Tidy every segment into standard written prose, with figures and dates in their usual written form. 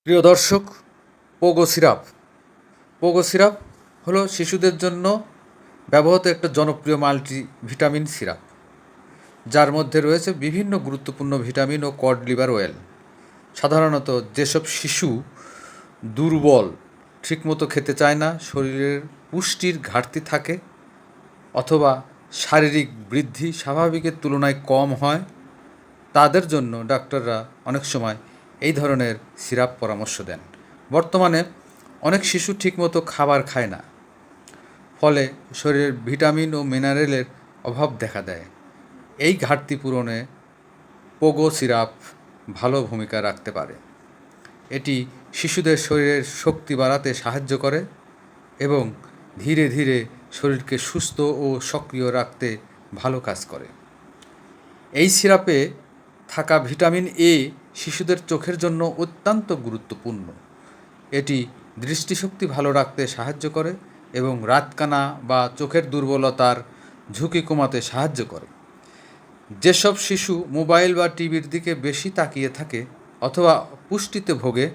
প্রিয় দর্শক, Pogo syrup হলো শিশুদের জন্য ব্যবহৃত একটা জনপ্রিয় মাল্টিভিটামিন সিরাপ, যার মধ্যে রয়েছে বিভিন্ন গুরুত্বপূর্ণ ভিটামিন ও কড লিভার অয়েল। সাধারণত যেসব শিশু দুর্বল, ঠিকমতো খেতে চায় না, শরীরের পুষ্টির ঘাটতি থাকে অথবা শারীরিক বৃদ্ধি স্বাভাবিকের তুলনায় কম হয়, তাদের জন্য ডাক্তাররা অনেক সময় এই ধরনের সিরাপ পরামর্শ দেন। বর্তমানে অনেক শিশু ঠিকমতো খাবার খায় না, ফলে শরীরের ভিটামিন ও মিনারেলের অভাব দেখা দেয়। এই ঘাটতি পূরণে পোগো সিরাপ ভালো ভূমিকা রাখতে পারে। এটি শিশুদের শরীরের শক্তি বাড়াতে সাহায্য করে এবং ধীরে ধীরে শরীরকে সুস্থ ও সক্রিয় রাখতে ভালো কাজ করে। এই সিরাপে থাকা ভিটামিন এ শিশুদের চোখের জন্য অত্যন্ত গুরুত্বপূর্ণ। এটি দৃষ্টিশক্তি ভালো রাখতে সাহায্য করে এবং রাতকানা বা চোখের দুর্বলতার ঝুঁকি কমাতে সাহায্য করে। যেসব শিশু মোবাইল বা টিভির দিকে বেশি তাকিয়ে থাকে অথবা পুষ্টিতে ভোগে,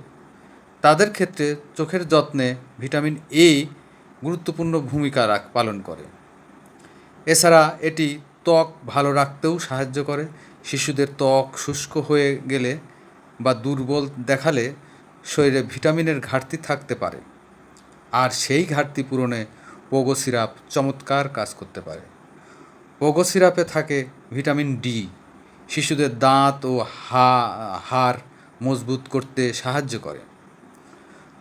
তাদের ক্ষেত্রে চোখের যত্নে ভিটামিন এ গুরুত্বপূর্ণ ভূমিকা পালন করে। এছাড়া এটি ত্বক ভালো রাখতেও সাহায্য করে। শিশুদের ত্বক শুষ্ক হয়ে গেলে বা দুর্বল দেখালে শরীরে ভিটামিনের ঘাটতি থাকতে পারে, আর সেই ঘাটতি পূরণে পোগো সিরাপ চমৎকার কাজ করতে পারে। পোগো সিরাপে থাকে ভিটামিন ডি, শিশুদের দাঁত ও হাড় মজবুত করতে সাহায্য করে।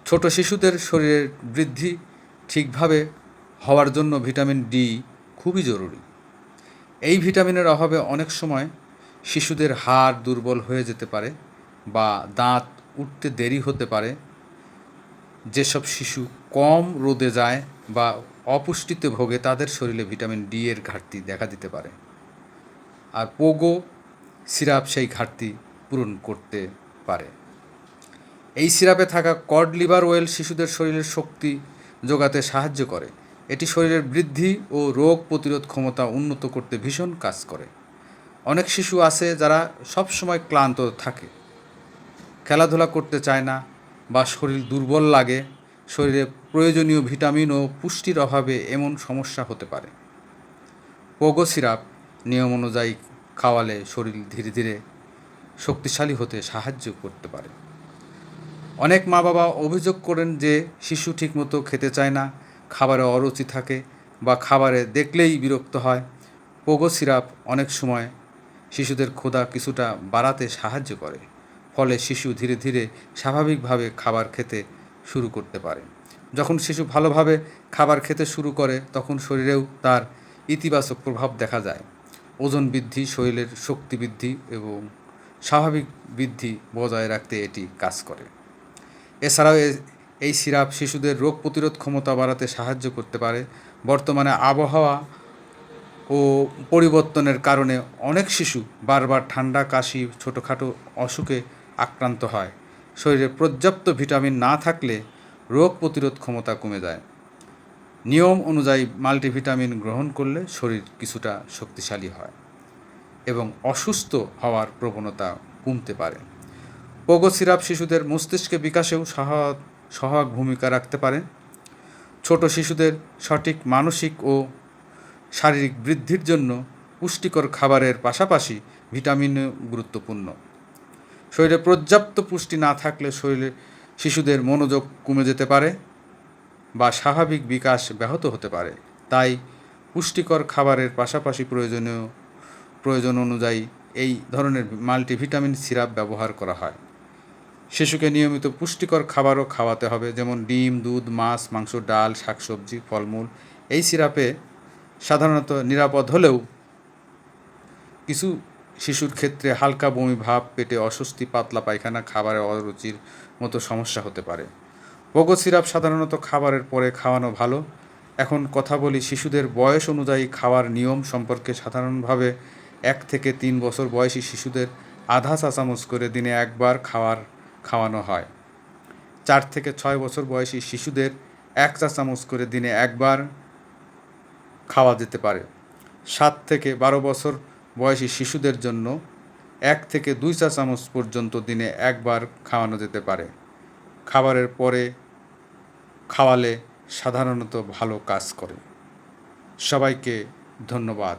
ছোট শিশুদের শরীরের বৃদ্ধি ঠিকভাবে হওয়ার জন্য ভিটামিন ডি খুবই জরুরি। এই ভিটামিনের অভাবে অনেক সময় শিশুদের হাড় দুর্বল হয়ে যেতে পারে বা দাঁত উঠতে দেরি হতে পারে। যেসব শিশু কম রোদে যায় বা অপুষ্টিতে ভোগে, তাদের শরীরে ভিটামিন ডি এর ঘাটতি দেখা দিতে পারে, আর পোগো সিরাপ সেই ঘাটতি পূরণ করতে পারে। এই সিরাপে থাকা কড লিভার অয়েল শিশুদের শরীরের শক্তি যোগাতে সাহায্য করে। এটি শরীরের বৃদ্ধি ও রোগ প্রতিরোধ ক্ষমতা উন্নত করতে ভীষণ কাজ করে। অনেক শিশু আছে যারা সবসময় ক্লান্ত থাকে, খেলাধুলা করতে চায় না বা শরীর দুর্বল লাগে। শরীরে প্রয়োজনীয় ভিটামিন ও পুষ্টির অভাবে এমন সমস্যা হতে পারে। পোগো সিরাপ নিয়ম অনুযায়ী খাওয়ালে শরীর ধীরে ধীরে শক্তিশালী হতে সাহায্য করতে পারে। অনেক মা বাবা অভিযোগ করেন যে শিশু ঠিকমতো খেতে চায় না, খাবারে অরুচি থাকে বা খাবারে দেখলেই বিরক্ত হয়। পোগো সিরাপ অনেক সময় শিশুদের ক্ষুধা কিছুটা বাড়াতে সাহায্য করে, ফলে শিশু ধীরে ধীরে স্বাভাবিকভাবে খাবার খেতে শুরু করতে পারে। যখন শিশু ভালোভাবে খাবার খেতে শুরু করে, তখন শরীরেও তার ইতিবাচক প্রভাব দেখা যায়। ওজন বৃদ্ধি, শরীরের শক্তি বৃদ্ধি এবং স্বাভাবিক বৃদ্ধি বজায় রাখতে এটি কাজ করে। এছাড়াও এই সিরাপ শিশুদের রোগ প্রতিরোধ ক্ষমতা বাড়াতে সাহায্য করতে পারে। বর্তমানে আবহাওয়া ও পরিবর্তনের কারণে অনেক শিশু বারবার ঠান্ডা, কাশি, ছোটোখাটো অসুখে আক্রান্ত হয়। শরীরে পর্যাপ্ত ভিটামিন না থাকলে রোগ প্রতিরোধ ক্ষমতা কমে যায়। নিয়ম অনুযায়ী মাল্টিভিটামিন গ্রহণ করলে শরীর কিছুটা শক্তিশালী হয় এবং অসুস্থ হওয়ার প্রবণতা কমতে পারে। পোগো সিরাপ শিশুদের মস্তিষ্কের বিকাশেও সহায়ক ভূমিকা রাখতে পারে। ছোট শিশুদের সঠিক মানসিক ও শারীরিক বৃদ্ধির জন্য পুষ্টিকর খাবারের পাশাপাশি ভিটামিনও গুরুত্বপূর্ণ। শরীরে পর্যাপ্ত পুষ্টি না থাকলে শিশুদের মনোযোগ কমে যেতে পারে বা স্বাভাবিক বিকাশ ব্যাহত হতে পারে। তাই পুষ্টিকর খাবারের পাশাপাশি প্রয়োজন অনুযায়ী এই ধরনের মাল্টিভিটামিন সিরাপ ব্যবহার করা হয়। শিশুকে নিয়মিত পুষ্টিকর খাবারও খাওয়াতে হবে, যেমন ডিম, দুধ, মাছ, মাংস, ডাল, শাকসবজি, ফলমূল। এই সিরাপে সাধারণত নিরাপদ হলেও কিছু শিশুর ক্ষেত্রে হালকা বমি ভাব, পেটে অস্বস্তি, পাতলা পায়খানা, খাবারে অরুচির মতো সমস্যা হতে পারে। পোগো সিরাপ সাধারণত খাবারের পরে খাওয়ানো ভালো। এখন কথা বলি শিশুদের বয়স অনুযায়ী খাওয়ার নিয়ম সম্পর্কে। সাধারণভাবে 1 থেকে 3 বছর বয়সী শিশুদের আধা চা চামচ করে দিনে একবার খাওয়ানো হয়। 4 থেকে 6 বছর বয়সী শিশুদের 1 চা চামচ করে দিনে একবার খাওয়া যেতে পারে। 7 থেকে 12 বছর বয়সী শিশুদের জন্য 1 থেকে 2 চা চামচ পর্যন্ত দিনে একবার খাওয়ানো যেতে পারে। খাবারের পরে খাওয়ালে সাধারণত ভালো কাজ করে। সবাইকে ধন্যবাদ।